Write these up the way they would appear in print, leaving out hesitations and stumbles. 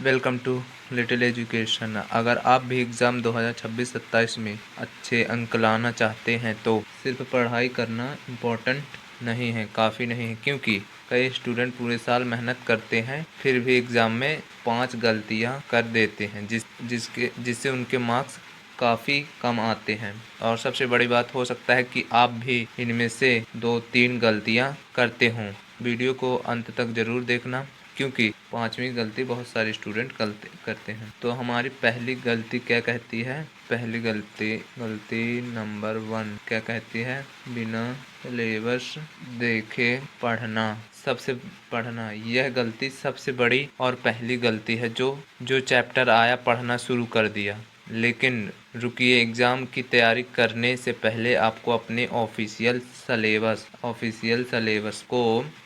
Welcome to little education. अगर आप भी एग्ज़ाम 2026-27 में अच्छे अंक लाना चाहते हैं तो सिर्फ पढ़ाई करना इम्पोर्टेंट नहीं है, काफ़ी नहीं है, क्योंकि कई स्टूडेंट पूरे साल मेहनत करते हैं फिर भी एग्ज़ाम में 5 गलतियां कर देते हैं जिससे उनके मार्क्स काफ़ी कम आते हैं। और सबसे बड़ी बात हो सकता है कि आप भी इनमें से 2-3 गलतियां करते हों। वीडियो को अंत तक ज़रूर देखना, क्योंकि 5वीं गलती बहुत सारे स्टूडेंट करते हैं। तो हमारी पहली गलती क्या कहती है? पहली गलती नंबर 1 क्या कहती है? बिना सिलेबस देखे पढ़ना। यह गलती सबसे बड़ी और पहली गलती है। जो चैप्टर आया पढ़ना शुरू कर दिया, लेकिन रुकिए, एग्ज़ाम की तैयारी करने से पहले आपको अपने ऑफिशियल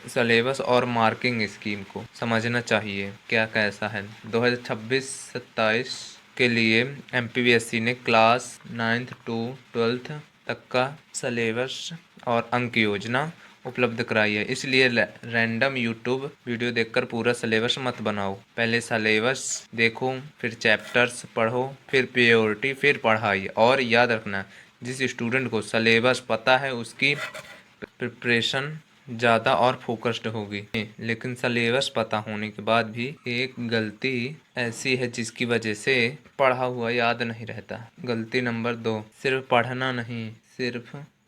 सलेबस और मार्किंग स्कीम को समझना चाहिए। क्या कैसा है? 2026-27 के लिए एमपीवीएससी ने क्लास 9th to 12th तक का सलेबस और अंक योजना उपलब्ध कराई है। इसलिए रैंडम यूट्यूब वीडियो देखकर पूरा सिलेबस मत बनाओ। पहले सिलेबस देखो, फिर चैप्टर्स पढ़ो, फिर प्रायोरिटी, फिर पढ़ाई। और याद रखना, जिस स्टूडेंट को सिलेबस पता है उसकी प्रिपरेशन ज़्यादा और फोकस्ड होगी। लेकिन सिलेबस पता होने के बाद भी एक गलती ऐसी है जिसकी वजह से पढ़ा हुआ याद नहीं रहता। गलती नंबर 2, सिर्फ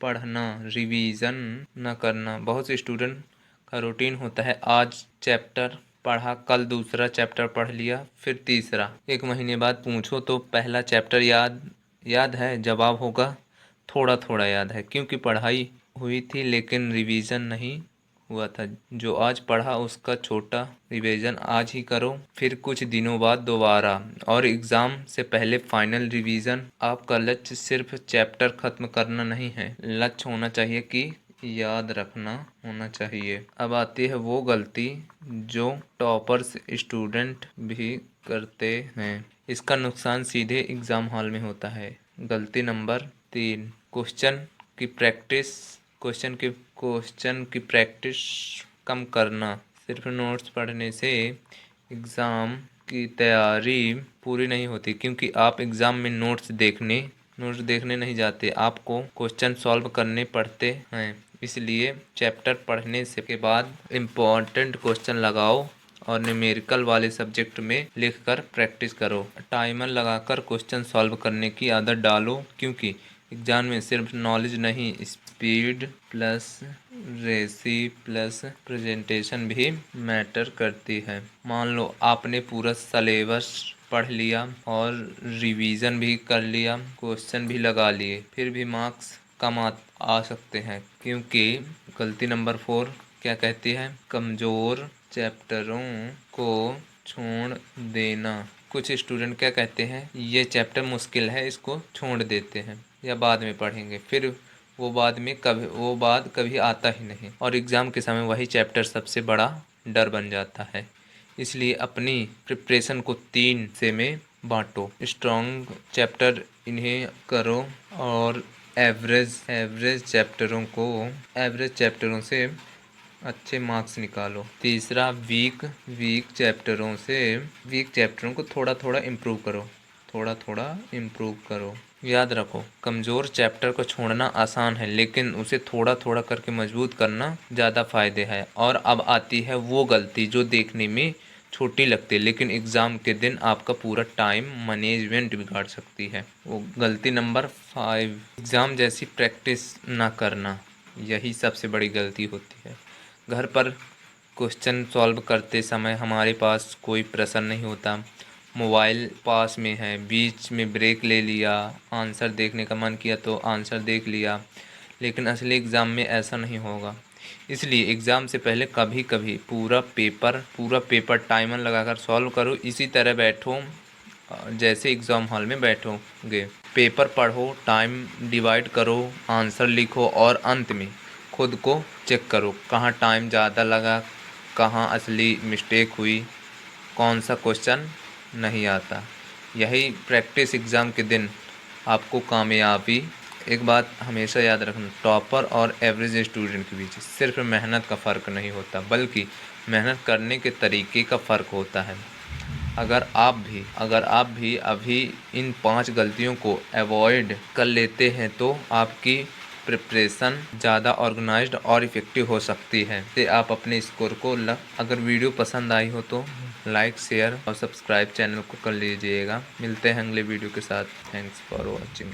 पढ़ना, रिवीजन न करना। बहुत से स्टूडेंट का रूटीन होता है, आज चैप्टर पढ़ा, कल दूसरा चैप्टर पढ़ लिया, फिर तीसरा। एक महीने बाद पूछो तो पहला चैप्टर याद है? जवाब होगा थोड़ा थोड़ा याद है, क्योंकि पढ़ाई हुई थी लेकिन रिवीजन नहीं हुआ था। जो आज पढ़ा उसका छोटा रिवीजन आज ही करो, फिर कुछ दिनों बाद दोबारा। और एग्ज़ाम से पहले फाइनल रिवीजन। आपका लक्ष्य सिर्फ चैप्टर खत्म करना नहीं है, लक्ष्य होना चाहिए कि याद रखना होना चाहिए। अब आती है वो गलती जो टॉपर्स स्टूडेंट भी करते हैं। इसका नुकसान सीधे एग्ज़ाम हॉल में होता है। गलती नंबर 3, क्वेश्चन की प्रैक्टिस कम करना। सिर्फ नोट्स पढ़ने से एग्ज़ाम की तैयारी पूरी नहीं होती, क्योंकि आप एग्ज़ाम में नोट्स देखने नहीं जाते, आपको क्वेश्चन सॉल्व करने पड़ते हैं। इसलिए चैप्टर पढ़ने से के बाद इम्पोर्टेंट क्वेश्चन लगाओ और न्यूमेरिकल वाले सब्जेक्ट में लिखकर प्रैक्टिस करो। टाइमर लगाकर क्वेश्चन सॉल्व करने की आदत डालो, क्योंकि एग्जाम में सिर्फ नॉलेज नहीं, स्पीड प्लस रेसी प्लस प्रेजेंटेशन भी मैटर करती है। मान लो आपने पूरा सिलेबस पढ़ लिया और रिवीजन भी कर लिया, क्वेश्चन भी लगा लिए, फिर भी मार्क्स कम आ सकते हैं, क्योंकि गलती नंबर 4 क्या कहती है? कमज़ोर चैप्टरों को छोड़ देना। कुछ स्टूडेंट क्या कहते हैं, ये चैप्टर मुश्किल है, इसको छोड़ देते हैं या बाद में पढ़ेंगे, फिर वो बाद कभी आता ही नहीं, और एग्ज़ाम के समय वही चैप्टर सबसे बड़ा डर बन जाता है। इसलिए अपनी प्रिपरेशन को 3 हिस्से में बांटो। स्ट्रॉन्ग चैप्टर इन्हें करो और एवरेज चैप्टरों से अच्छे मार्क्स निकालो। तीसरा, वीक चैप्टरों को थोड़ा थोड़ा इम्प्रूव करो। याद रखो, कमज़ोर चैप्टर को छोड़ना आसान है, लेकिन उसे थोड़ा थोड़ा करके मजबूत करना ज़्यादा फ़ायदे है। और अब आती है वो गलती जो देखने में छोटी लगती है, लेकिन एग्ज़ाम के दिन आपका पूरा टाइम मैनेजमेंट बिगाड़ सकती है। वो गलती नंबर 5, एग्ज़ाम जैसी प्रैक्टिस ना करना। यही सबसे बड़ी गलती होती है। घर पर क्वेश्चन सॉल्व करते समय हमारे पास कोई प्रश्न नहीं होता, मोबाइल पास में है, बीच में ब्रेक ले लिया, आंसर देखने का मन किया तो आंसर देख लिया, लेकिन असली एग्ज़ाम में ऐसा नहीं होगा। इसलिए एग्ज़ाम से पहले कभी कभी पूरा पेपर टाइमर लगाकर सॉल्व करो। इसी तरह बैठो जैसे एग्ज़ाम हॉल में बैठोगे। पेपर पढ़ो, टाइम डिवाइड करो, आंसर लिखो और अंत में खुद को चेक करो, कहाँ टाइम ज़्यादा लगा, कहाँ असली मिस्टेक हुई, कौन सा क्वेश्चन नहीं आता। यही प्रैक्टिस एग्ज़ाम के दिन आपको कामयाबी। एक बात हमेशा याद रखना, टॉपर और एवरेज स्टूडेंट के बीच सिर्फ मेहनत का फ़र्क नहीं होता, बल्कि मेहनत करने के तरीके का फ़र्क होता है। अगर आप भी अभी इन 5 गलतियों को अवॉइड कर लेते हैं तो आपकी प्रिपरेशन ज़्यादा ऑर्गेनाइज्ड और इफ़ेक्टिव हो सकती है। तो आप अपने स्कोर को अगर वीडियो पसंद आई हो तो लाइक, शेयर और सब्सक्राइब चैनल को कर लीजिएगा। मिलते हैं अगले वीडियो के साथ। Thanks for watching.